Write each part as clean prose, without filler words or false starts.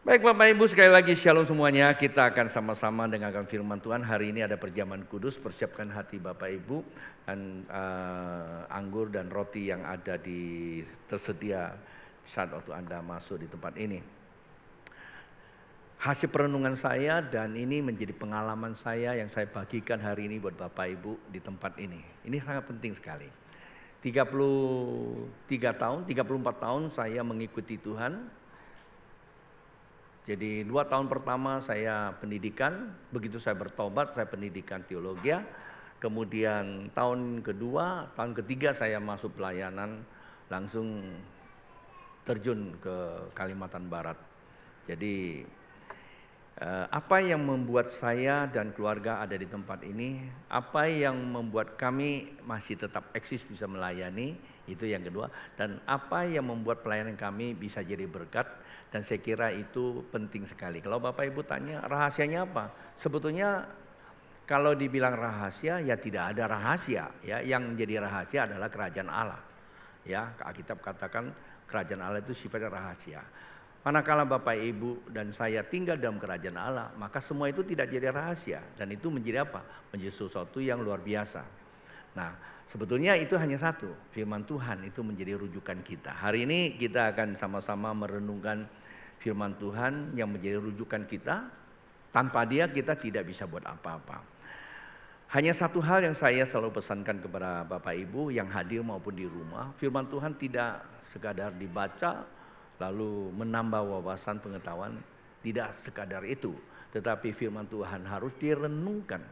Baik Bapak Ibu, sekali lagi shalom semuanya. Kita akan sama-sama dengarkan firman Tuhan. Hari ini ada perjamuan kudus, persiapkan hati Bapak Ibu. Dan anggur dan roti yang ada tersedia saat waktu Anda masuk di tempat ini. Hasil perenungan saya dan ini menjadi pengalaman saya yang saya bagikan hari ini buat Bapak Ibu di tempat ini. Ini sangat penting sekali. 34 tahun saya mengikuti Tuhan. Jadi 2 tahun pertama saya pendidikan, begitu saya bertobat saya pendidikan teologi. Kemudian tahun ketiga saya masuk pelayanan, langsung terjun ke Kalimantan Barat. Jadi apa yang membuat saya dan keluarga ada di tempat ini, apa yang membuat kami masih tetap eksis bisa melayani, itu yang kedua. Dan apa yang membuat pelayanan kami bisa jadi berkat, dan saya kira itu penting sekali. Kalau Bapak Ibu tanya rahasianya apa? Sebetulnya kalau dibilang rahasia ya tidak ada rahasia. Ya, yang menjadi rahasia adalah kerajaan Allah. Ya, Alkitab katakan kerajaan Allah itu sifatnya rahasia. Manakala Bapak Ibu dan saya tinggal dalam kerajaan Allah, maka semua itu tidak jadi rahasia. Dan itu menjadi apa? Menjadi sesuatu yang luar biasa. Nah, sebetulnya itu hanya satu, firman Tuhan itu menjadi rujukan kita. Hari ini kita akan sama-sama merenungkan firman Tuhan yang menjadi rujukan kita. Tanpa dia kita tidak bisa buat apa-apa. Hanya satu hal yang saya selalu pesankan kepada Bapak Ibu yang hadir maupun di rumah, firman Tuhan tidak sekadar dibaca lalu menambah wawasan pengetahuan, tidak sekadar itu, tetapi firman Tuhan harus direnungkan.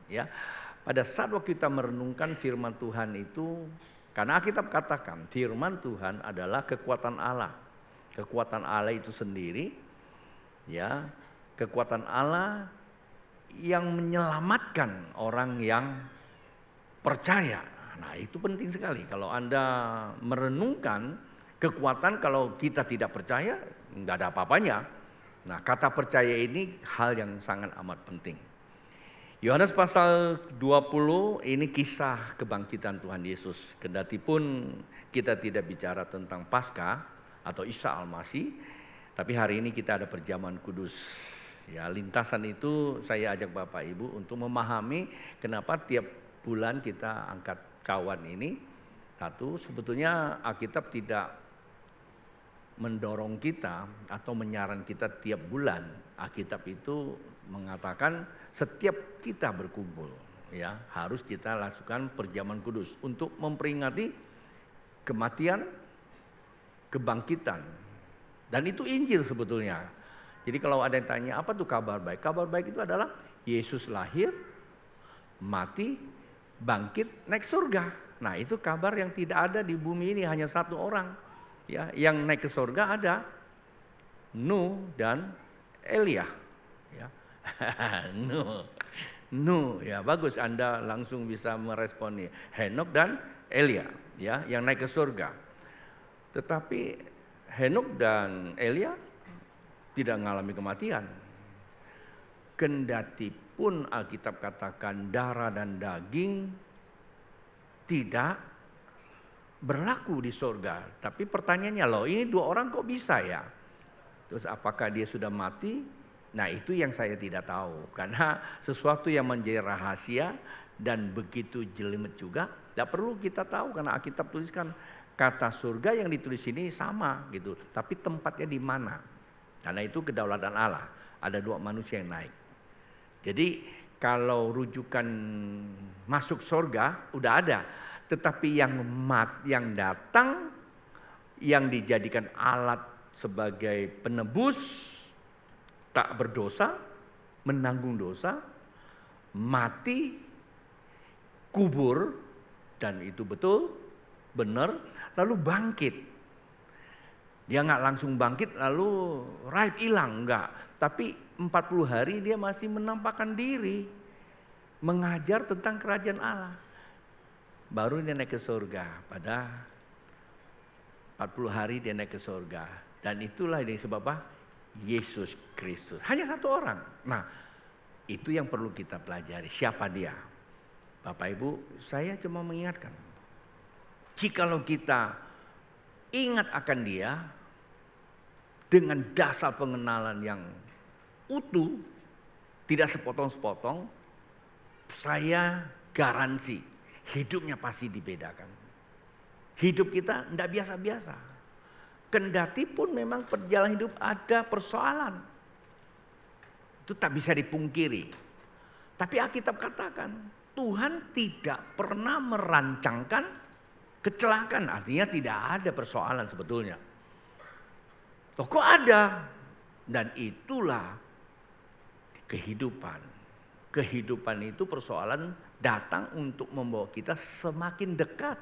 Ya, pada saat waktu kita merenungkan firman Tuhan itu, karena Alkitab katakan firman Tuhan adalah kekuatan Allah. Kekuatan Allah itu sendiri, ya, kekuatan Allah yang menyelamatkan orang yang percaya. Nah, itu penting sekali. Kalau Anda merenungkan kekuatan, kalau kita tidak percaya, nggak ada apa-apanya. Nah, kata percaya ini hal yang sangat amat penting. Yohanes pasal 20 ini kisah kebangkitan Tuhan Yesus. Kendatipun kita tidak bicara tentang Paskah atau Isa Al-Masih, tapi hari ini kita ada perjamuan kudus. Ya, lintasan itu saya ajak Bapak Ibu untuk memahami kenapa tiap bulan kita angkat kawan ini. Satu, sebetulnya Alkitab tidak mendorong kita atau menyaran kita tiap bulan. Alkitab itu mengatakan setiap kita berkumpul, ya, harus kita lakukan perjamuan kudus untuk memperingati kematian, kebangkitan. Dan itu Injil sebetulnya. Jadi kalau ada yang tanya apa tuh kabar baik? Kabar baik itu adalah Yesus lahir, mati, bangkit, naik surga. Nah, itu kabar yang tidak ada di bumi ini, hanya satu orang. Ya, yang naik ke surga ada Nuh dan Elia. Ya. Nuh, ya bagus Anda langsung bisa merespon nih. Henok dan Elia, ya, yang naik ke surga. Tetapi Henok dan Elia tidak mengalami kematian. Kendatipun Alkitab katakan darah dan daging tidak berlaku di surga. Tapi pertanyaannya, loh ini 2 orang kok bisa ya? Terus apakah dia sudah mati? Nah, itu yang saya tidak tahu. Karena sesuatu yang menjadi rahasia dan begitu jelimet juga, tidak perlu kita tahu karena Alkitab tuliskan kata surga yang ditulis ini sama gitu. Tapi tempatnya di mana? Karena itu kedaulatan Allah. Ada 2 manusia yang naik. Jadi kalau rujukan masuk surga udah ada. Tetapi yang datang, yang dijadikan alat sebagai penebus, tak berdosa, menanggung dosa, mati, kubur, dan itu betul, benar, lalu bangkit. Dia nggak langsung bangkit lalu raib hilang, enggak. Tapi 40 hari dia masih menampakkan diri, mengajar tentang kerajaan Allah. Baru dia naik ke surga, pada 40 hari dia naik ke surga. Dan itulah yang disebut apa? Yesus Kristus. Hanya satu orang. Nah, itu yang perlu kita pelajari. Siapa dia? Bapak Ibu, saya cuma mengingatkan. Jikalau kita ingat akan dia, dengan dasar pengenalan yang utuh, tidak sepotong-sepotong, saya garansi hidupnya pasti dibedakan. Hidup kita tidak biasa-biasa. Kendati pun memang perjalanan hidup ada persoalan. Itu tak bisa dipungkiri. Tapi Alkitab katakan, Tuhan tidak pernah merancangkan kecelakaan. Artinya tidak ada persoalan sebetulnya. Kok ada? Dan itulah kehidupan. Kehidupan itu persoalan datang untuk membawa kita semakin dekat.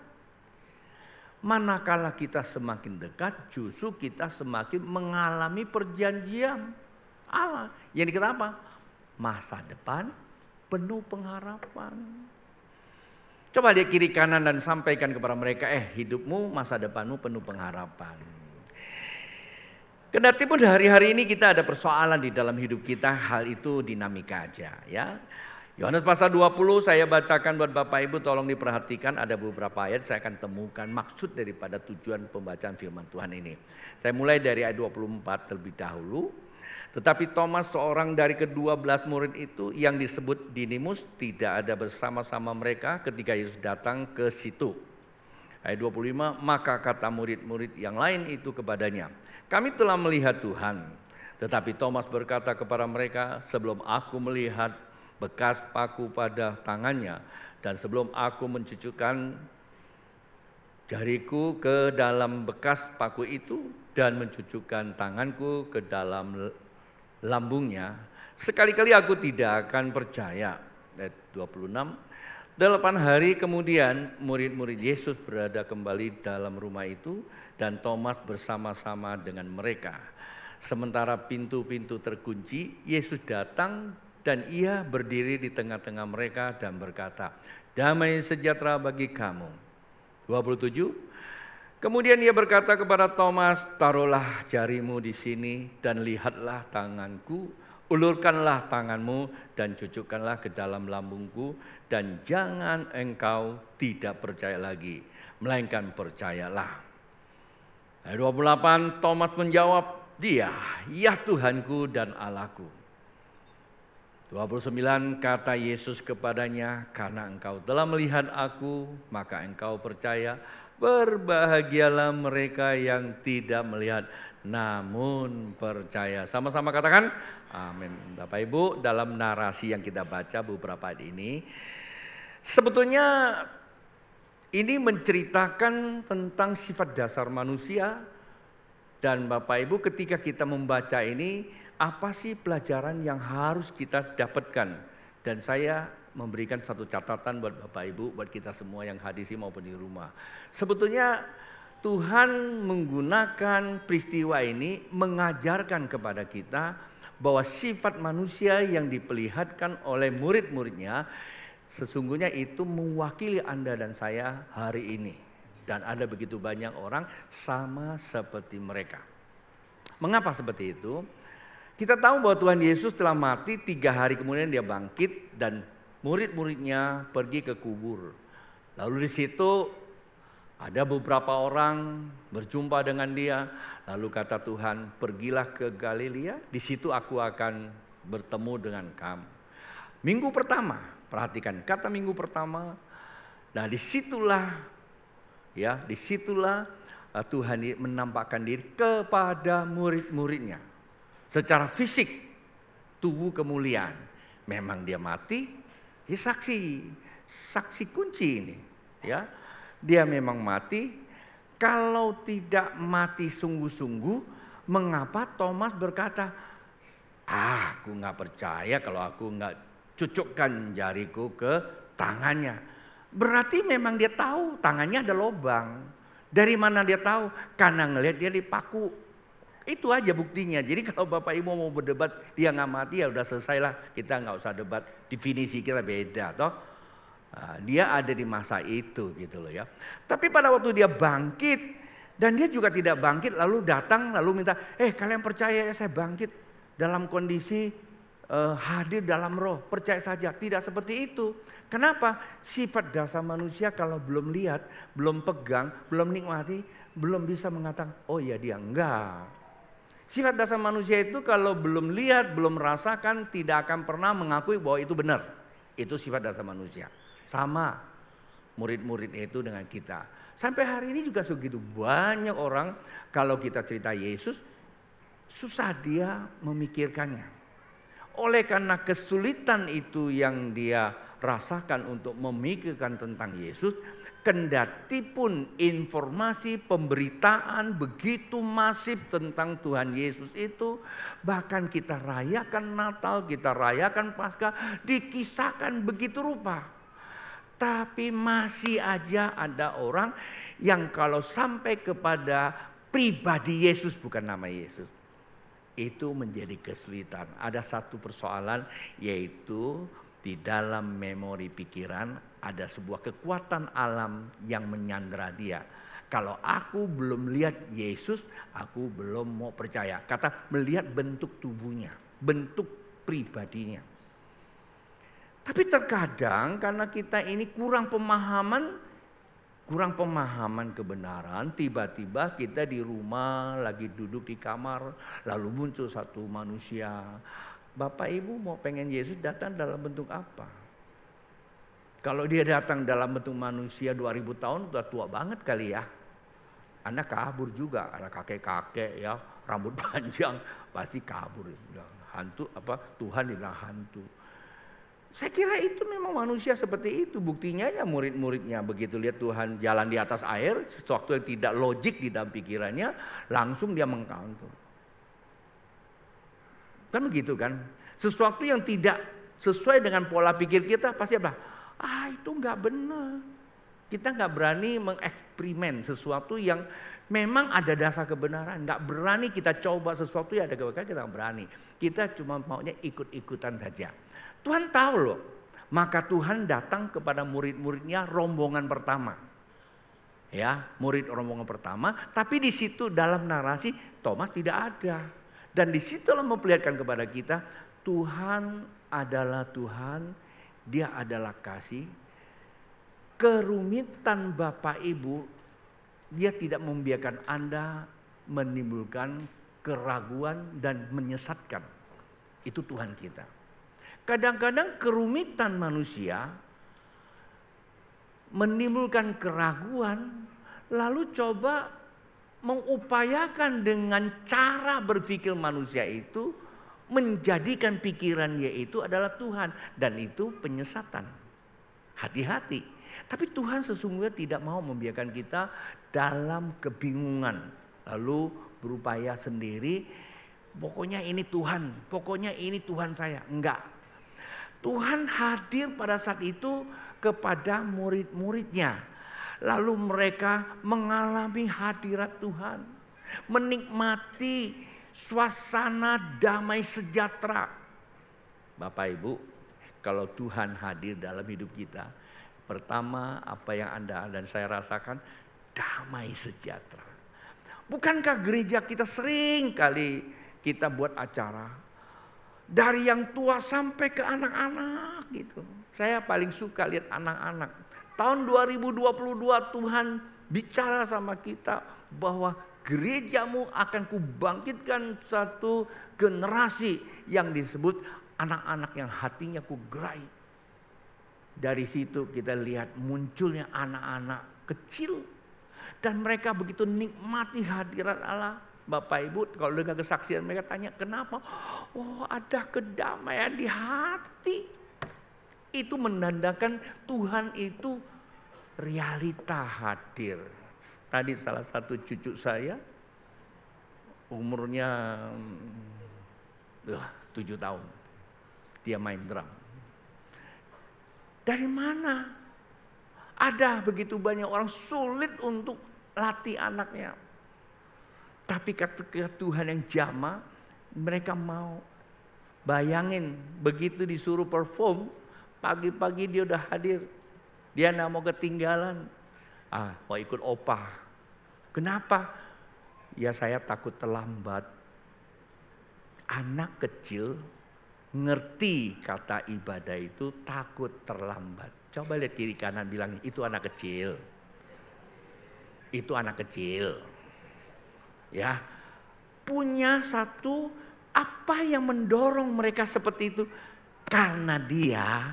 Manakala kita semakin dekat, justru kita semakin mengalami perjanjian Allah. Yang dikata apa? Masa depan penuh pengharapan. Coba lihat kiri kanan dan sampaikan kepada mereka, hidupmu, masa depanmu penuh pengharapan. Kendati pun hari-hari ini kita ada persoalan di dalam hidup kita, hal itu dinamika aja ya. Yohanes pasal 20 saya bacakan buat Bapak Ibu, tolong diperhatikan, ada beberapa ayat saya akan temukan maksud daripada tujuan pembacaan firman Tuhan ini. Saya mulai dari ayat 24 terlebih dahulu. Tetapi Thomas, seorang dari ke-12 murid itu yang disebut Didimus, tidak ada bersama-sama mereka ketika Yesus datang ke situ. Ayat 25, maka kata murid-murid yang lain itu kepadanya, kami telah melihat Tuhan. Tetapi Thomas berkata kepada mereka, sebelum aku melihat bekas paku pada tangannya dan sebelum aku mencucukkan jariku ke dalam bekas paku itu dan mencucukkan tanganku ke dalam lambungnya, sekali-kali aku tidak akan percaya. Ayat 26, 8 hari kemudian murid-murid Yesus berada kembali dalam rumah itu dan Thomas bersama-sama dengan mereka. Sementara pintu-pintu terkunci, Yesus datang dan ia berdiri di tengah-tengah mereka dan berkata, damai sejahtera bagi kamu. 27, kemudian ia berkata kepada Thomas, taruhlah jarimu di sini dan lihatlah tanganku, ulurkanlah tanganmu dan cucukkanlah ke dalam lambungku, dan jangan engkau tidak percaya lagi, melainkan percayalah. Ayat 28, Thomas menjawab, dia, ya Tuhanku dan Allahku. 29, kata Yesus kepadanya, karena engkau telah melihat aku, maka engkau percaya. Berbahagialah mereka yang tidak melihat, namun percaya. Sama-sama katakan, amin. Bapak Ibu, dalam narasi yang kita baca beberapa hari ini, sebetulnya ini menceritakan tentang sifat dasar manusia. Dan Bapak Ibu, ketika kita membaca ini, apa sih pelajaran yang harus kita dapatkan? Dan saya memberikan satu catatan buat Bapak Ibu, buat kita semua yang hadisi maupun di rumah. Sebetulnya Tuhan menggunakan peristiwa ini mengajarkan kepada kita bahwa sifat manusia yang diperlihatkan oleh murid-muridnya sesungguhnya itu mewakili Anda dan saya hari ini. Dan ada begitu banyak orang sama seperti mereka. Mengapa seperti itu? Kita tahu bahwa Tuhan Yesus telah mati, 3 hari kemudian dia bangkit dan murid-muridnya pergi ke kubur. Lalu di situ ada beberapa orang berjumpa dengan dia. Lalu kata Tuhan, pergilah ke Galilea, di situ aku akan bertemu dengan kamu. Minggu pertama, perhatikan kata minggu pertama. Nah disitulah Tuhan menampakkan diri kepada murid-muridnya. Secara fisik, tubuh kemuliaan. Memang dia mati, dia saksi kunci ini. Ya, dia memang mati. Kalau tidak mati sungguh-sungguh, mengapa Thomas berkata, aku nggak percaya kalau aku nggak cucukkan jariku ke tangannya. Berarti memang dia tahu tangannya ada lubang. Dari mana dia tahu? Karena ngelihat dia dipaku. Itu aja buktinya. Jadi kalau Bapak Ibu mau berdebat dia nggak mati, ya udah selesailah. Kita nggak usah debat, definisi kita beda toh. Nah, dia ada di masa itu gitu loh ya. Tapi pada waktu dia bangkit dan dia juga tidak bangkit lalu datang lalu minta, kalian percaya ya saya bangkit dalam kondisi hadir dalam roh, percaya saja. Tidak seperti itu. Kenapa? Sifat dasar manusia kalau belum lihat, belum pegang, belum nikmati, belum bisa mengatakan, oh ya dia enggak. Sifat dasar manusia itu kalau belum lihat, belum merasakan, tidak akan pernah mengakui bahwa itu benar. Itu sifat dasar manusia. Sama murid-muridnya itu dengan kita. Sampai hari ini juga segitu banyak orang kalau kita cerita Yesus, susah dia memikirkannya. Oleh karena kesulitan itu yang dia rasakan untuk memikirkan tentang Yesus, kendati pun informasi pemberitaan begitu masif tentang Tuhan Yesus itu, bahkan kita rayakan Natal, kita rayakan Paskah, dikisahkan begitu rupa. Tapi masih aja ada orang yang kalau sampai kepada pribadi Yesus, bukan nama Yesus, itu menjadi kesulitan. Ada satu persoalan, yaitu di dalam memori pikiran ada sebuah kekuatan alam yang menyandera dia. Kalau aku belum lihat Yesus, aku belum mau percaya. Kata melihat bentuk tubuhnya, bentuk pribadinya. Tapi terkadang karena kita ini kurang pemahaman kebenaran, tiba-tiba kita di rumah lagi duduk di kamar, lalu muncul satu manusia. Bapak Ibu mau pengen Yesus datang dalam bentuk apa? Kalau dia datang dalam bentuk manusia 2000 tahun udah tua banget kali ya. Anda kabur juga, ada kakek-kakek ya, rambut panjang, pasti kabur. Hantu apa? Tuhan dibilang hantu. Saya kira itu memang manusia seperti itu. Buktinya ya murid-muridnya begitu lihat Tuhan jalan di atas air, sesuatu yang tidak logik di dalam pikirannya, langsung dia mengcounter. Kan begitu kan? Sesuatu yang tidak sesuai dengan pola pikir kita pasti apa? Itu nggak benar. Kita nggak berani mengeksperimen sesuatu yang memang ada dasar kebenaran. Nggak berani kita coba sesuatu yang ada kebenaran, kita nggak berani. Kita cuma maunya ikut-ikutan saja. Tuhan tahu loh, maka Tuhan datang kepada murid-muridnya rombongan pertama. Ya, murid rombongan pertama, tapi di situ dalam narasi Thomas tidak ada. Dan di situ memperlihatkan kepada kita, Tuhan adalah Tuhan, Dia adalah kasih. Kerumitan Bapak Ibu, Dia tidak membiarkan Anda menimbulkan keraguan dan menyesatkan. Itu Tuhan kita. Kadang-kadang kerumitan manusia menimbulkan keraguan, lalu coba mengupayakan dengan cara berpikir manusia itu menjadikan pikirannya itu adalah Tuhan, dan itu penyesatan. Hati-hati. Tapi Tuhan sesungguhnya tidak mau membiarkan kita dalam kebingungan, lalu berupaya sendiri. Pokoknya ini Tuhan, pokoknya ini Tuhan saya. Enggak. Tuhan hadir pada saat itu kepada murid-muridnya. Lalu mereka mengalami hadirat Tuhan. Menikmati suasana damai sejahtera. Bapak Ibu, kalau Tuhan hadir dalam hidup kita, pertama apa yang Anda dan saya rasakan, damai sejahtera. Bukankah gereja kita sering kali kita buat acara, dari yang tua sampai ke anak-anak gitu. Saya paling suka lihat anak-anak. Tahun 2022 Tuhan bicara sama kita bahwa gerejamu akan kubangkitkan satu generasi yang disebut anak-anak yang hatinya kugerai. Dari situ kita lihat munculnya anak-anak kecil. Dan mereka begitu nikmati hadirat Allah. Bapak Ibu kalau dengar kesaksian mereka tanya kenapa? Oh, ada kedamaian di hati. Itu menandakan Tuhan itu realita hadir. Tadi salah satu cucu saya umurnya 7 tahun. Dia main drum. Dari mana? Ada begitu banyak orang sulit untuk latih anaknya. Tapi ketika Tuhan yang jamah, mereka mau. Bayangin, begitu disuruh perform, pagi-pagi dia udah hadir. Dia gak mau ketinggalan. Mau ikut opah. Kenapa? Ya saya takut terlambat. Anak kecil ngerti kata ibadah itu takut terlambat. Coba lihat kiri kanan bilang, itu anak kecil. Itu anak kecil. Ya, punya satu apa yang mendorong mereka seperti itu. Karena dia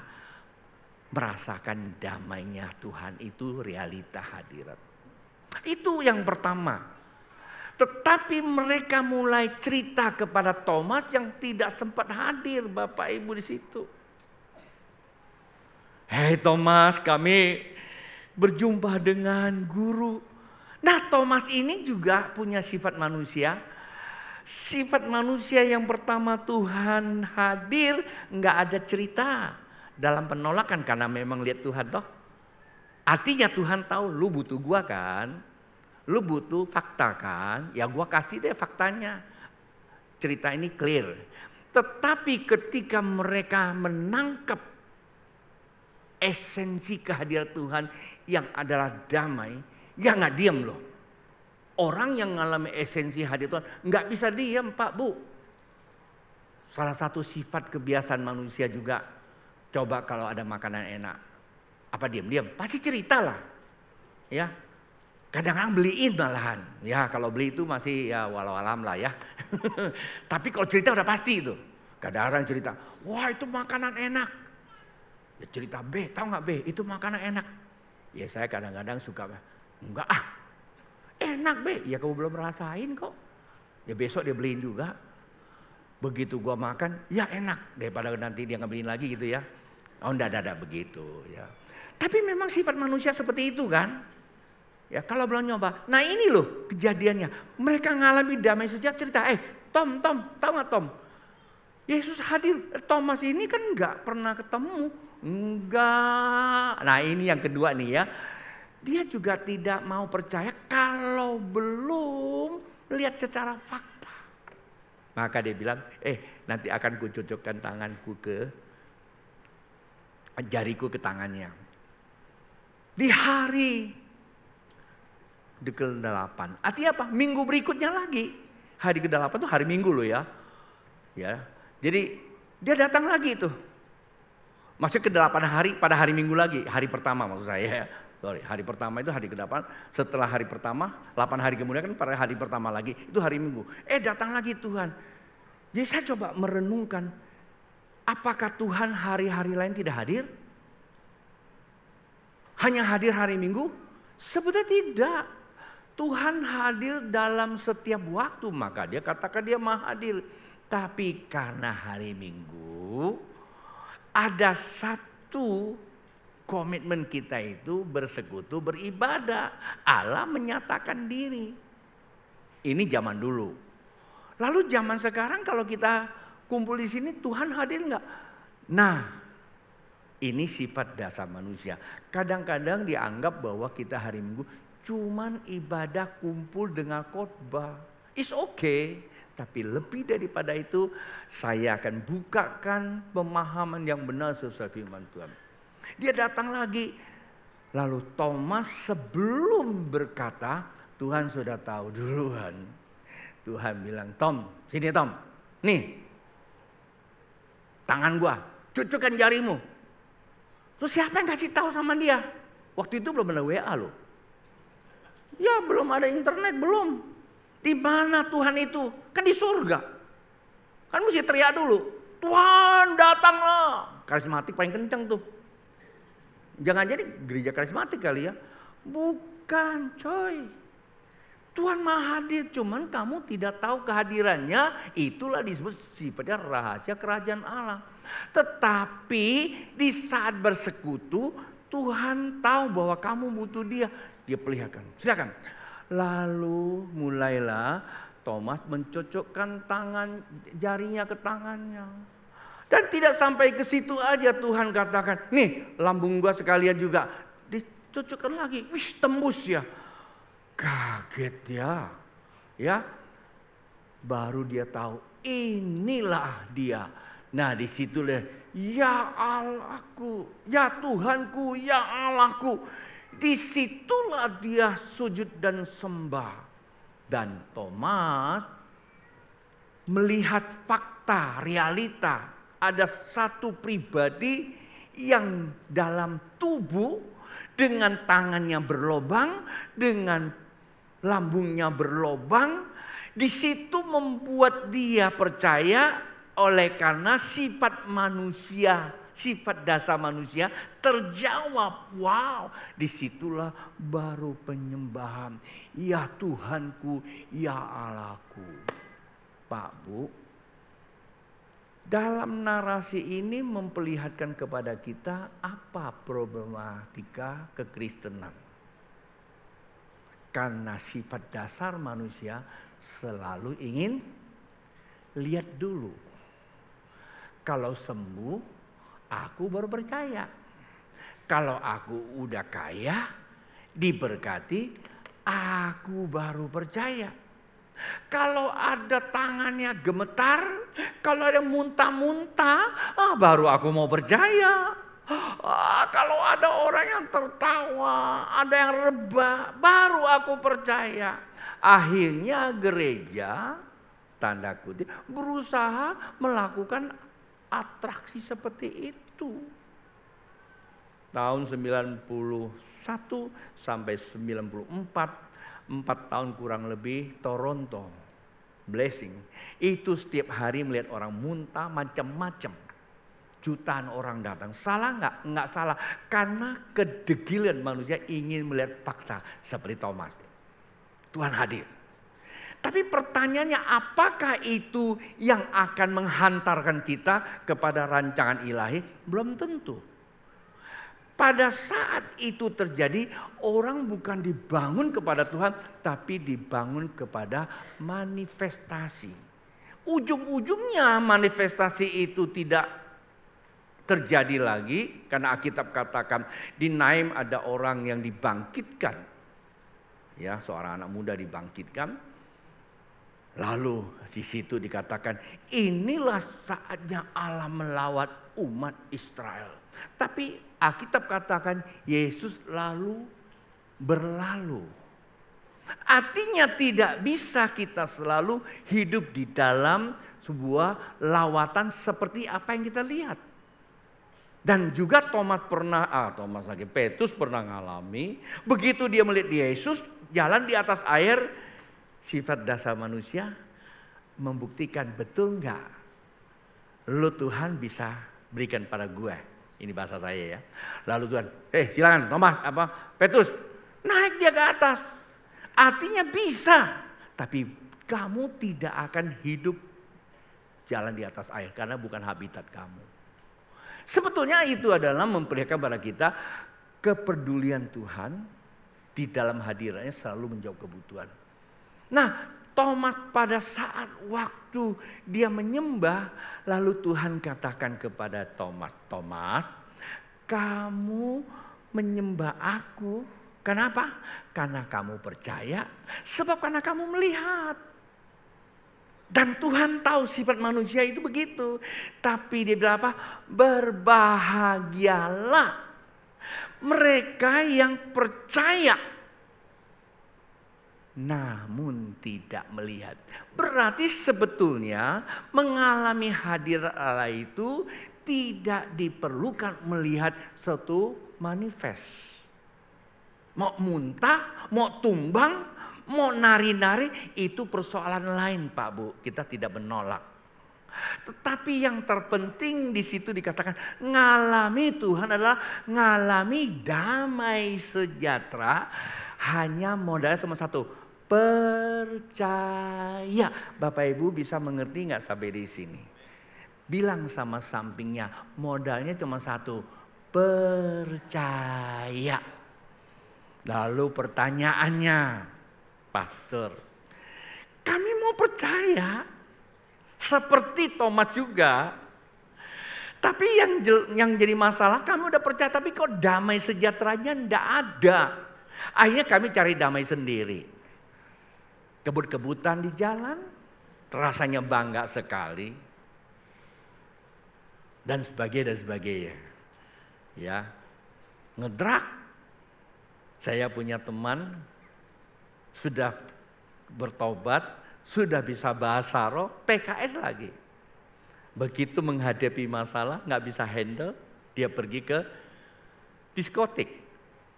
merasakan damainya Tuhan, itu realita hadirat. Itu yang pertama. Tetapi mereka mulai cerita kepada Thomas yang tidak sempat hadir, Bapak Ibu di situ. Hei Thomas, kami berjumpa dengan guru. Nah, Thomas ini juga punya sifat manusia. Sifat manusia yang pertama, Tuhan hadir, nggak ada cerita dalam penolakan karena memang lihat Tuhan toh. Artinya Tuhan tahu lu butuh gua kan, lu butuh fakta kan, ya gua kasih deh faktanya. Cerita ini clear. Tetapi ketika mereka menangkap esensi kehadiran Tuhan yang adalah damai, ya nggak diam loh. Orang yang mengalami esensi hadir Tuhan nggak bisa diam, Pak Bu. Salah satu sifat kebiasaan manusia juga, coba kalau ada makanan enak, apa diam-diam? Pasti cerita lah, ya. Kadang-kadang beliin malahan, ya kalau beli itu masih ya walau alam lah ya. Tapi kalau cerita udah pasti itu. Kadang-kadang cerita, wah itu makanan enak. Ya cerita B, tahu nggak B? Itu makanan enak. Ya saya kadang-kadang suka, enggak enak be, ya kamu belum rasain kok. Ya besok dia beliin juga. Begitu gua makan, ya enak. Daripada nanti dia ngebeliin lagi gitu ya. Oh enggak begitu ya. Tapi memang sifat manusia seperti itu kan. Ya kalau belum nyoba. Nah ini loh kejadiannya. Mereka ngalami damai sejak cerita. Tom, tahu nggak Tom? Yesus hadir. Thomas ini kan nggak pernah ketemu. Enggak. Nah ini yang kedua nih ya. Dia juga tidak mau percaya kalau belum lihat secara fakta. Maka dia bilang, nanti akan kucocokkan tanganku ke jariku ke tangannya. Di hari ke-8. Artinya apa? Minggu berikutnya lagi. Hari ke-8 itu hari Minggu loh ya. Ya. Jadi dia datang lagi tuh. Masih ke-8 hari pada hari Minggu lagi. Hari pertama maksud saya ya. Sorry, hari pertama itu hari ke-8, setelah hari pertama, 8 hari kemudian kan pada hari pertama lagi, itu hari Minggu. Datang lagi Tuhan. Jadi saya coba merenungkan, apakah Tuhan hari-hari lain tidak hadir? Hanya hadir hari Minggu? Sebetulnya tidak. Tuhan hadir dalam setiap waktu, maka dia katakan dia maha hadir. Tapi karena hari Minggu, ada satu komitmen kita itu bersekutu, beribadah. Allah menyatakan diri. Ini zaman dulu. Lalu zaman sekarang kalau kita kumpul di sini, Tuhan hadir enggak? Nah, ini sifat dasar manusia. Kadang-kadang dianggap bahwa kita hari Minggu cuman ibadah kumpul dengan khotbah. It's okay. Tapi lebih daripada itu, saya akan bukakan pemahaman yang benar sesuai firman Tuhan. Dia datang lagi. Lalu Thomas sebelum berkata, Tuhan sudah tahu duluan. Tuhan bilang, Tom, sini Tom. Nih, tangan gua, cucukkan jarimu. Terus siapa yang kasih tahu sama dia? Waktu itu belum ada WA loh. Ya belum ada internet, belum. Di mana Tuhan itu? Kan di surga. Kan mesti teriak dulu. Tuhan datanglah. Karismatik paling kenceng tuh. Jangan jadi gereja karismatik kali ya. Bukan coy. Tuhan maha hadir, cuman kamu tidak tahu kehadirannya. Itulah disebut sifatnya rahasia kerajaan Allah. Tetapi di saat bersekutu, Tuhan tahu bahwa kamu butuh dia. Dia peliharakan. Silakan. Lalu mulailah Thomas mencocokkan tangan jarinya ke tangannya. Dan tidak sampai ke situ aja, Tuhan katakan, nih lambung gua sekalian juga. Dicocokkan lagi, wih tembus ya. Kaget ya. Ya. Baru dia tahu, inilah dia. Nah disitulah, ya Allahku, ya Tuhanku, ya Allahku. Disitulah dia sujud dan sembah. Dan Thomas melihat fakta, realita. Ada satu pribadi yang dalam tubuh dengan tangannya berlobang, dengan lambungnya berlobang, Di situ membuat dia percaya oleh karena sifat manusia, sifat dasar manusia terjawab. Wow, disitulah baru penyembahan. Ya Tuhanku, ya Allahku. Pak Bu, dalam narasi ini memperlihatkan kepada kita apa problematika kekristenan. Karena sifat dasar manusia selalu ingin lihat dulu. Kalau sembuh, aku baru percaya. Kalau aku udah kaya, diberkati, aku baru percaya. Kalau ada tangannya gemetar, kalau ada muntah-muntah, baru aku mau percaya. Kalau ada orang yang tertawa, ada yang rebah, baru aku percaya. Akhirnya gereja, tanda kutip, berusaha melakukan atraksi seperti itu. Tahun 91 sampai 94, 4 tahun kurang lebih, Toronto, blessing. Itu setiap hari melihat orang muntah macam-macam. Jutaan orang datang. Salah nggak? Nggak salah. Karena kedegilan manusia ingin melihat fakta seperti Thomas. Tuhan hadir. Tapi pertanyaannya, apakah itu yang akan menghantarkan kita kepada rancangan ilahi? Belum tentu. Pada saat itu terjadi, orang bukan dibangun kepada Tuhan, tapi dibangun kepada manifestasi. Ujung-ujungnya manifestasi itu tidak terjadi lagi, karena Alkitab katakan di Naim ada orang yang dibangkitkan. Ya, seorang anak muda dibangkitkan. Lalu di situ dikatakan inilah saatnya Allah melawat umat Israel. Tapi Alkitab katakan Yesus lalu berlalu. Artinya tidak bisa kita selalu hidup di dalam sebuah lawatan seperti apa yang kita lihat. Dan juga Petrus pernah ngalami, begitu dia melihat Yesus jalan di atas air, sifat dasar manusia membuktikan, betul enggak? Lu Tuhan bisa berikan pada gue. Ini bahasa saya ya. Lalu Tuhan, silakan Petrus, naik dia ke atas. Artinya bisa, tapi kamu tidak akan hidup jalan di atas air karena bukan habitat kamu. Sebetulnya itu adalah memperlihatkan pada kita kepedulian Tuhan di dalam hadirannya selalu menjawab kebutuhan. Nah, Thomas pada saat waktu dia menyembah, lalu Tuhan katakan kepada Thomas, kamu menyembah aku, kenapa? Karena kamu percaya, sebab karena kamu melihat. Dan Tuhan tahu sifat manusia itu begitu. Tapi dia bilang apa? Berbahagialah mereka yang percaya namun tidak melihat. Berarti sebetulnya mengalami hadirat Allah itu tidak diperlukan melihat suatu manifest. Mau muntah, mau tumbang, mau nari-nari, itu persoalan lain Pak Bu. Kita tidak menolak. Tetapi yang terpenting di situ dikatakan ngalami Tuhan adalah ngalami damai sejahtera. Hanya modalnya cuma satu, percaya. Bapak Ibu bisa mengerti nggak sampai di sini? Bilang sama sampingnya, modalnya cuma satu, percaya. Lalu pertanyaannya, Pastor, kami mau percaya seperti Thomas juga. Tapi yang jadi masalah, kami udah percaya tapi kok damai sejahteranya ndak ada. Akhirnya kami cari damai sendiri. Kebut-kebutan di jalan, rasanya bangga sekali. Dan sebagainya. Ya, ngedrak. Saya punya teman sudah bertobat, sudah bisa bahasa roh, PKS lagi. Begitu menghadapi masalah, nggak bisa handle, dia pergi ke diskotik.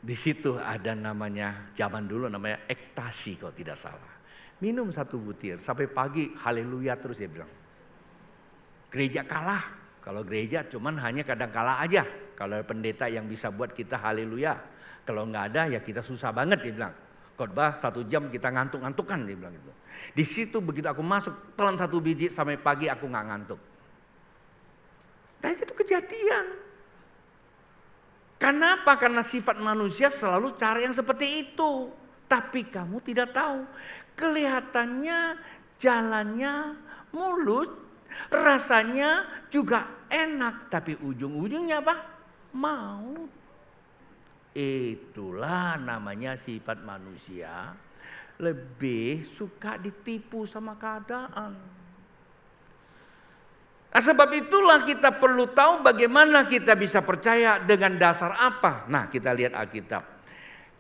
Di situ ada namanya, zaman dulu namanya ektasi kalau tidak salah. minum 1 butir sampai pagi, haleluya terus dia bilang. Gereja kalah, kalau gereja cuman hanya kadang kalah aja. Kalau ada pendeta yang bisa buat kita haleluya, kalau nggak ada ya kita susah banget dia bilang. Khotbah 1 jam kita ngantuk-ngantukan dia bilang gitu. Di situ begitu aku masuk telan 1 biji sampai pagi aku nggak ngantuk. Nah itu kejadian. Kenapa? Karena sifat manusia selalu cara yang seperti itu. Tapi kamu tidak tahu. Kelihatannya jalannya mulus. Rasanya juga enak. Tapi ujung-ujungnya apa? Maut. Itulah namanya sifat manusia. Lebih suka ditipu sama keadaan. Nah, sebab itulah kita perlu tahu bagaimana kita bisa percaya dengan dasar apa. Nah, kita lihat Alkitab.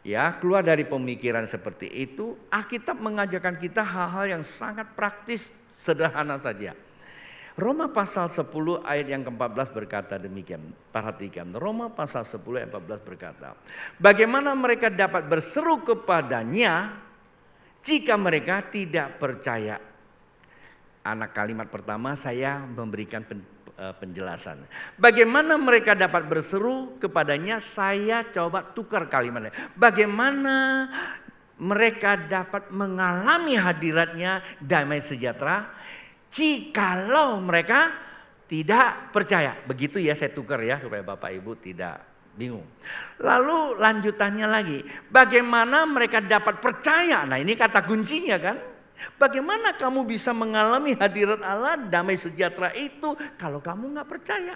Ya, keluar dari pemikiran seperti itu, Alkitab mengajarkan kita hal-hal yang sangat praktis, sederhana saja. Roma pasal 10 ayat yang ke-14 berkata demikian. Perhatikan, Roma pasal 10 ayat 14 berkata, bagaimana mereka dapat berseru kepadanya jika mereka tidak percaya. Anak kalimat pertama saya memberikan penjelasan. Bagaimana mereka dapat berseru kepadanya, saya coba tukar kalimatnya. Bagaimana mereka dapat mengalami hadiratnya damai sejahtera jikalau mereka tidak percaya. Begitu ya saya tukar ya supaya Bapak Ibu tidak bingung. Lalu lanjutannya lagi. Bagaimana mereka dapat percaya? Nah ini kata kuncinya kan. Bagaimana kamu bisa mengalami hadirat Allah damai sejahtera itu kalau kamu nggak percaya?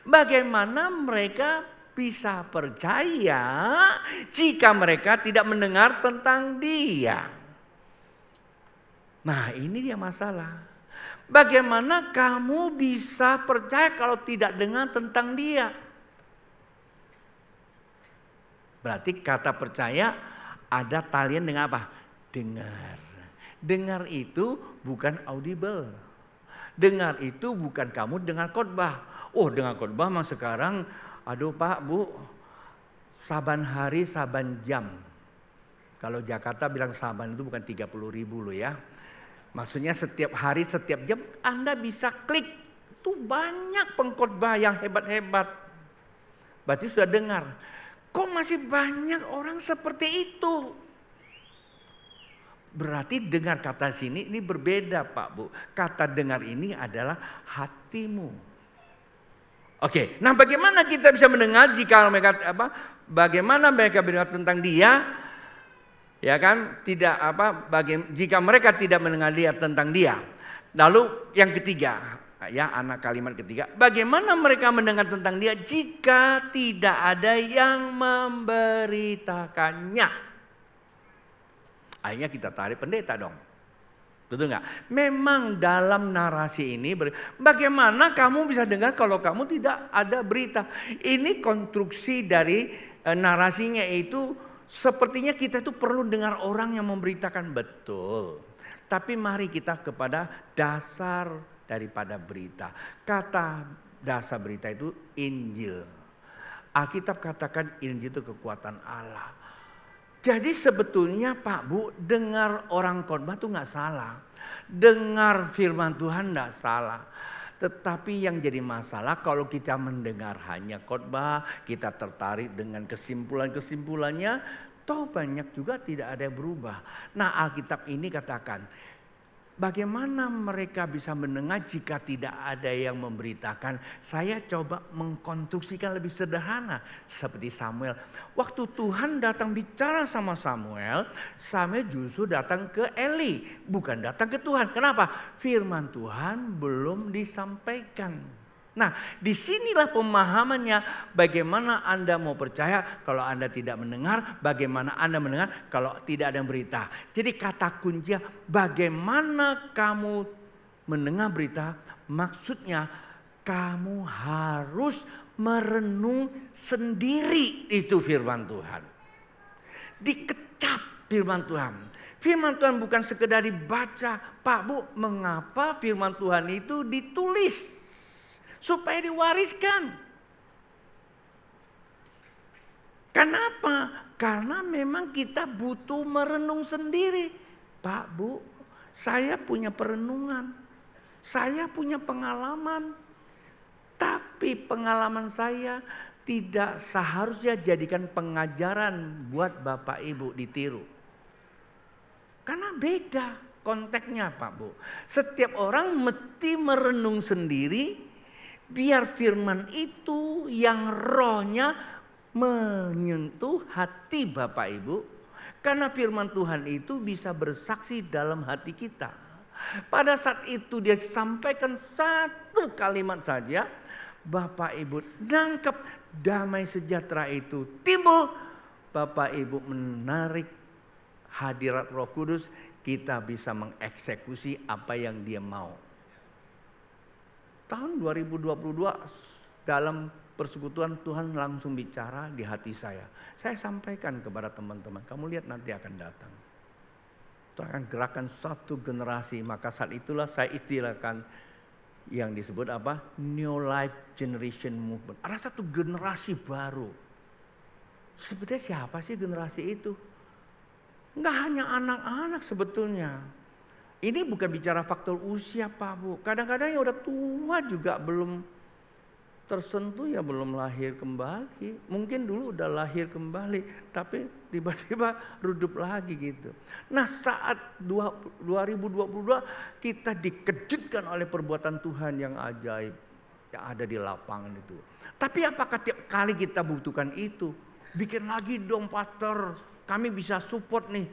Bagaimana mereka bisa percaya jika mereka tidak mendengar tentang Dia? Nah ini dia masalah. Bagaimana kamu bisa percaya kalau tidak dengar tentang Dia? Berarti kata percaya ada talian dengan apa? Dengar. Dengar itu bukan audible. Dengar itu bukan kamu dengar khotbah. Oh dengar khotbah mah sekarang, aduh Pak Bu, saban hari saban jam. Kalau Jakarta bilang saban itu bukan 30.000 loh ya. Maksudnya setiap hari setiap jam Anda bisa klik. Itu banyak pengkhotbah yang hebat-hebat. Berarti sudah dengar. Kok masih banyak orang seperti itu? Berarti dengar kata sini ini berbeda Pak Bu. Kata dengar ini adalah hatimu. Oke, nah bagaimana kita bisa mendengar jika mereka bagaimana mereka mendengar tentang Dia? Ya kan? Tidak jika mereka tidak mendengar Dia tentang Dia. Lalu yang ketiga, ya anak kalimat ketiga, bagaimana mereka mendengar tentang Dia jika tidak ada yang memberitakannya? Akhirnya kita tarik pendeta dong. Betul nggak? Memang dalam narasi ini bagaimana kamu bisa dengar kalau kamu tidak ada berita. Ini konstruksi dari narasinya itu sepertinya kita itu perlu dengar orang yang memberitakan betul. Tapi mari kita kepada dasar daripada berita. Kata dasar berita itu Injil. Alkitab katakan Injil itu kekuatan Allah. Jadi sebetulnya Pak Bu, dengar orang khotbah itu nggak salah. Dengar firman Tuhan nggak salah. Tetapi yang jadi masalah kalau kita mendengar hanya khotbah, kita tertarik dengan kesimpulan-kesimpulannya, toh banyak juga tidak ada yang berubah. Nah Alkitab ini katakan, bagaimana mereka bisa mendengar jika tidak ada yang memberitakan? Saya coba mengkonstruksikan lebih sederhana. Seperti Samuel. Waktu Tuhan datang bicara sama Samuel, Samuel justru datang ke Eli. Bukan datang ke Tuhan. Kenapa? Firman Tuhan belum disampaikan. Nah disinilah pemahamannya. Bagaimana Anda mau percaya kalau Anda tidak mendengar. Bagaimana Anda mendengar kalau tidak ada yang berita. Jadi kata kuncinya bagaimana kamu mendengar berita. Maksudnya kamu harus merenung sendiri itu firman Tuhan. Dikecap firman Tuhan. Firman Tuhan bukan sekedar dibaca. Pak Bu, mengapa firman Tuhan itu ditulis? Supaya diwariskan. Kenapa? Karena memang kita butuh merenung sendiri. Pak, Bu, saya punya perenungan, saya punya pengalaman. Tapi pengalaman saya tidak seharusnya jadikan pengajaran buat Bapak Ibu ditiru. Karena beda konteksnya Pak Bu. Setiap orang mesti merenung sendiri biar firman itu yang rohnya menyentuh hati Bapak Ibu. Karena firman Tuhan itu bisa bersaksi dalam hati kita. Pada saat itu dia sampaikan satu kalimat saja, Bapak Ibu nangkep damai sejahtera itu timbul. Bapak Ibu menarik hadirat Roh Kudus, kita bisa mengeksekusi apa yang dia mau. Tahun 2022 dalam persekutuan Tuhan langsung bicara di hati saya. Saya sampaikan kepada teman-teman, kamu lihat nanti akan datang. Itu akan gerakan satu generasi, maka saat itulah saya istilahkan yang disebut apa? New Life Generation Movement. Ada satu generasi baru. Sebetulnya siapa sih generasi itu? Enggak hanya anak-anak sebetulnya. Ini bukan bicara faktor usia Pak Bu. Kadang-kadang yang udah tua juga belum tersentuh, ya belum lahir kembali. Mungkin dulu udah lahir kembali, tapi tiba-tiba redup lagi gitu. Nah saat 2022 kita dikejutkan oleh perbuatan Tuhan yang ajaib yang ada di lapangan itu. Tapi apakah tiap kali kita butuhkan itu? Bikin lagi dong pastor, kami bisa support nih.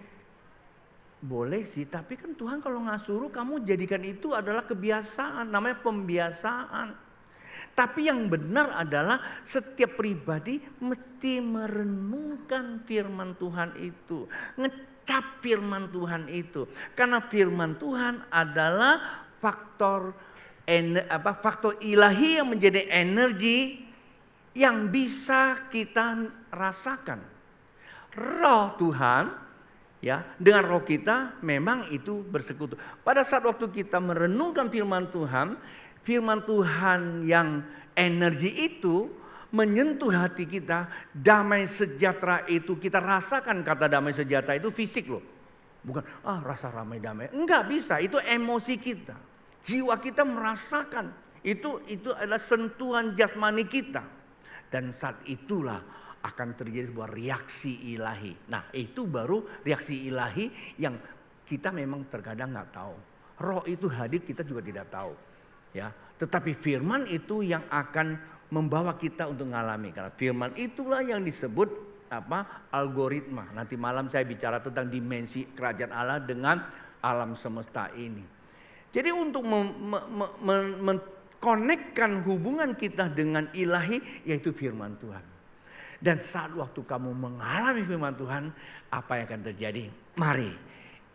Boleh sih, tapi kan Tuhan kalau nggak suruh kamu jadikan itu adalah kebiasaan, namanya pembiasaan. Tapi yang benar adalah setiap pribadi mesti merenungkan firman Tuhan itu. Ngecap firman Tuhan itu. Karena firman Tuhan adalah faktor ilahi yang menjadi energi yang bisa kita rasakan. Roh Tuhan ya, dengan roh kita memang itu bersekutu. Pada saat waktu kita merenungkan firman Tuhan yang energi itu menyentuh hati kita, damai sejahtera itu kita rasakan. Kata damai sejahtera itu fisik loh. Bukan rasa ramai damai. Enggak bisa, itu emosi kita. Jiwa kita merasakan. Itu adalah sentuhan jasmani kita. Dan saat itulah akan terjadi sebuah reaksi ilahi. Nah itu baru reaksi ilahi yang kita memang terkadang nggak tahu. Roh itu hadir kita juga tidak tahu. Ya, tetapi firman itu yang akan membawa kita untuk mengalami. Karena firman itulah yang disebut algoritma. Nanti malam saya bicara tentang dimensi kerajaan Allah dengan alam semesta ini. Jadi untuk mengkonekkan hubungan kita dengan ilahi yaitu firman Tuhan. Dan saat waktu kamu mengalami firman Tuhan, apa yang akan terjadi? Mari,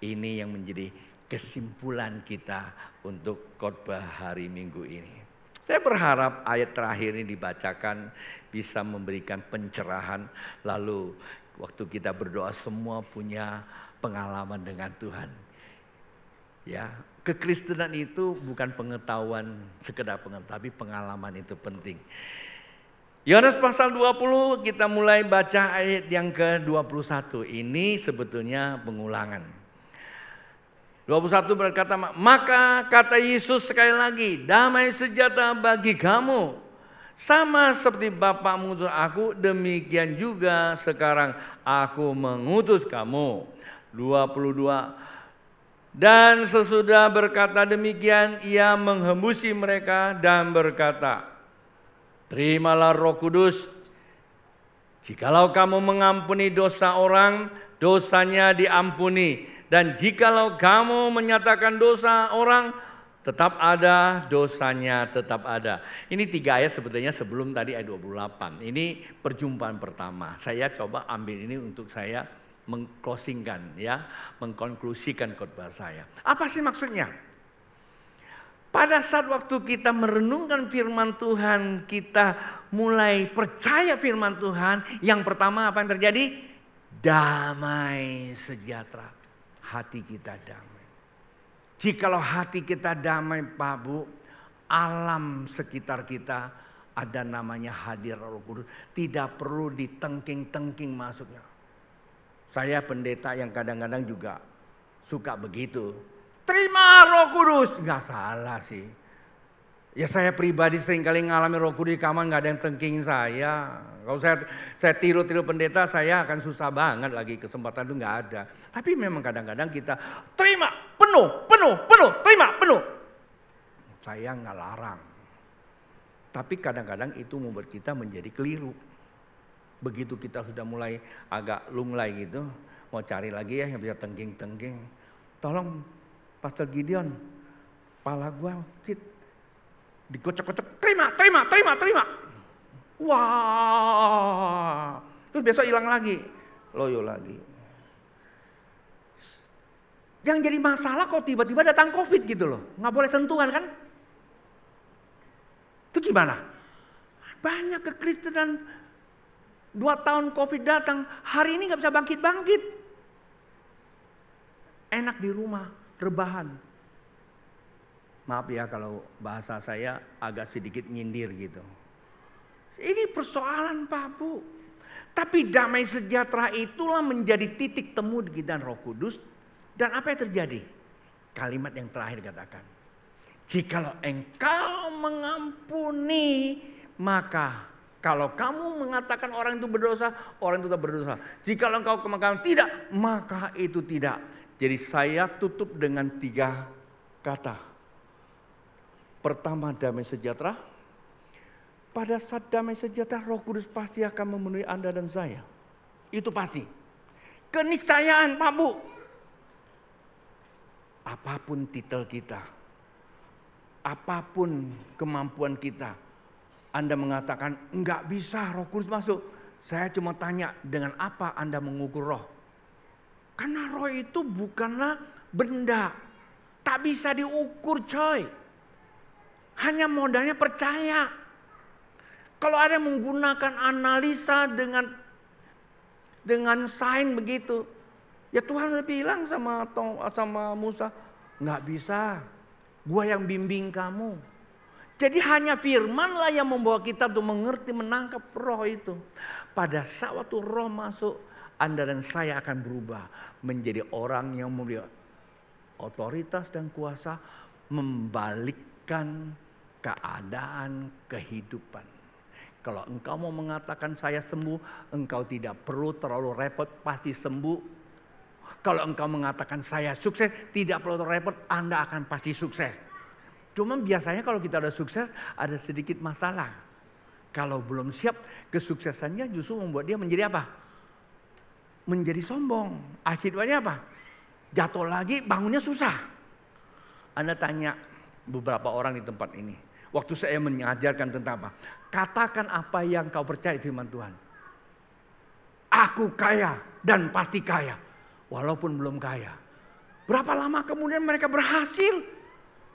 ini yang menjadi kesimpulan kita untuk khotbah hari Minggu ini. Saya berharap ayat terakhir ini dibacakan bisa memberikan pencerahan. Lalu waktu kita berdoa semua punya pengalaman dengan Tuhan. Ya, kekristenan itu bukan pengetahuan, sekedar pengetahuan, tapi pengalaman itu penting. Yohanes pasal 20 kita mulai baca ayat yang ke-21. Ini sebetulnya pengulangan. 21 berkata, maka kata Yesus sekali lagi, damai sejahtera bagi kamu. Sama seperti Bapa mengutus aku, demikian juga sekarang aku mengutus kamu. 22. Dan sesudah berkata demikian, ia menghembusi mereka dan berkata, terimalah Roh Kudus. Jikalau kamu mengampuni dosa orang, dosanya diampuni. Dan jikalau kamu menyatakan dosa orang, tetap ada, dosanya tetap ada. Ini 3 ayat sebetulnya sebelum tadi ayat 28. Ini perjumpaan pertama. Saya coba ambil ini untuk saya mengclosingkan, ya, mengkonklusikan khotbah saya. Apa sih maksudnya? Pada saat waktu kita merenungkan firman Tuhan, kita mulai percaya firman Tuhan. Yang pertama apa yang terjadi? Damai sejahtera. Hati kita damai. Jikalau hati kita damai Pak Bu, alam sekitar kita ada namanya hadir Roh Kudus. Tidak perlu ditengking-tengking masuknya. Saya pendeta yang kadang-kadang juga suka begitu. Terima Roh Kudus. Nggak salah sih. Ya saya pribadi sering kali ngalami Roh Kudus di kamar, nggak ada yang tengking saya. Kalau saya tiru-tiru pendeta, saya akan susah banget lagi, kesempatan itu nggak ada. Tapi memang kadang-kadang kita terima penuh, terima penuh. Saya nggak larang. Tapi kadang-kadang itu membuat kita menjadi keliru. Begitu kita sudah mulai agak lunglai gitu, mau cari lagi ya yang bisa tengking-tengking. Tolong Pastor Gideon, kepala gua dikocok-kocok, terima. Wah, terus besok hilang lagi, loyo lagi. Yang jadi masalah kok tiba-tiba datang COVID gitu loh, nggak boleh sentuhan kan? Itu gimana? Banyak kekristenan 2 tahun COVID datang, hari ini nggak bisa bangkit-bangkit. Enak di rumah, rebahan. Maaf ya kalau bahasa saya agak sedikit nyindir gitu. Ini persoalan Pak Bu. Tapi damai sejahtera itulah menjadi titik temu di dan Roh Kudus. Dan apa yang terjadi? Kalimat yang terakhir katakan. Jikalau engkau mengampuni, maka kalau kamu mengatakan orang itu berdosa, orang itu tetap berdosa. Jikalau engkau mengatakan tidak, maka itu tidak. Jadi saya tutup dengan 3 kata. Pertama, damai sejahtera. Pada saat damai sejahtera, Roh Kudus pasti akan memenuhi Anda dan saya. Itu pasti. Keniscayaan Pak Bu. Apapun titel kita, apapun kemampuan kita, Anda mengatakan enggak bisa Roh Kudus masuk. Saya cuma tanya, dengan apa Anda mengukur roh? Karena roh itu bukanlah benda. Tak bisa diukur coy. Hanya modalnya percaya. Kalau ada yang menggunakan analisa dengan sains begitu. Ya Tuhan udah bilang sama Musa. Nggak bisa. Gua yang bimbing kamu. Jadi hanya firmanlah yang membawa kita untuk mengerti, menangkap roh itu. Pada saat waktu roh masuk, Anda dan saya akan berubah. Menjadi orang yang memiliki otoritas dan kuasa. Membalikkan keadaan kehidupan. Kalau engkau mau mengatakan saya sembuh, engkau tidak perlu terlalu repot, pasti sembuh. Kalau engkau mengatakan saya sukses, tidak perlu repot, Anda akan pasti sukses. Cuma biasanya kalau kita udah sukses, ada sedikit masalah. Kalau belum siap, kesuksesannya justru membuat dia menjadi apa? Menjadi sombong. Akibatnya apa? Jatuh lagi, bangunnya susah. Anda tanya beberapa orang di tempat ini. Waktu saya mengajarkan tentang apa? Katakan apa yang kau percaya firman Tuhan. Aku kaya dan pasti kaya. Walaupun belum kaya. Berapa lama kemudian mereka berhasil?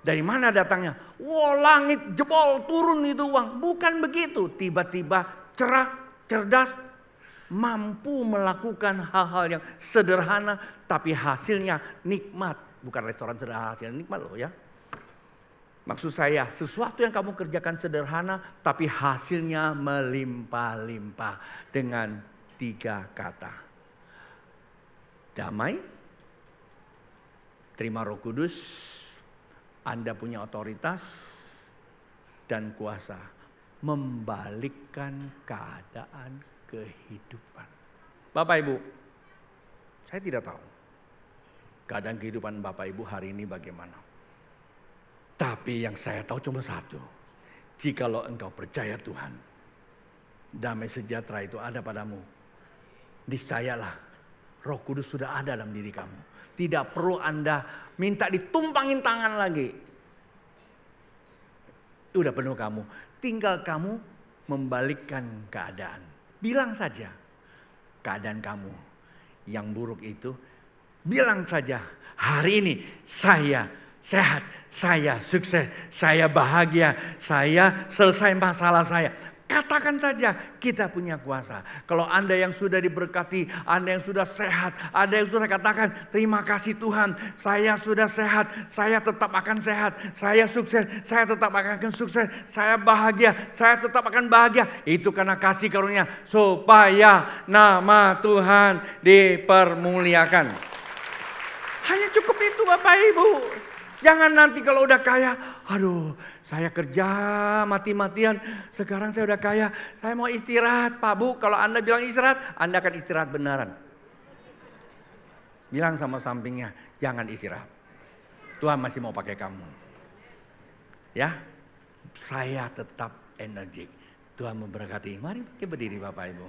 Dari mana datangnya? Wah, langit jebol turun itu uang. Bukan begitu. Tiba-tiba cerah, cerdas, mampu melakukan hal-hal yang sederhana. Tapi hasilnya nikmat. Bukan restoran sederhana, hasilnya nikmat loh ya. Maksud saya, sesuatu yang kamu kerjakan sederhana, tapi hasilnya melimpah-limpah dengan 3 kata. Damai, terima Roh Kudus, Anda punya otoritas dan kuasa. Membalikkan keadaan kehidupan. Bapak Ibu, saya tidak tahu keadaan kehidupan Bapak Ibu hari ini bagaimana. Tapi yang saya tahu cuma satu. Jikalau engkau percaya Tuhan, damai sejahtera itu ada padamu. Niscayalah Roh Kudus sudah ada dalam diri kamu. Tidak perlu Anda minta ditumpangin tangan lagi. Udah penuh kamu. Tinggal kamu membalikkan keadaan. Bilang saja keadaan kamu yang buruk itu. Bilang saja hari ini saya sehat, saya sukses, saya bahagia, saya selesai masalah saya. Katakan saja kita punya kuasa. Kalau Anda yang sudah diberkati, Anda yang sudah sehat, Anda yang sudah katakan terima kasih Tuhan, saya sudah sehat, saya tetap akan sehat, saya sukses, saya tetap akan sukses, saya bahagia, saya tetap akan bahagia. Itu karena kasih karunia supaya nama Tuhan dipermuliakan. Hanya cukup itu Bapak Ibu. Jangan nanti kalau udah kaya, aduh saya kerja mati-matian, sekarang saya udah kaya, saya mau istirahat Pak Bu. Kalau Anda bilang istirahat, Anda akan istirahat beneran. Bilang sama sampingnya, jangan istirahat. Tuhan masih mau pakai kamu. Ya, saya tetap energik. Tuhan memberkati. Mari kita berdiri Bapak Ibu.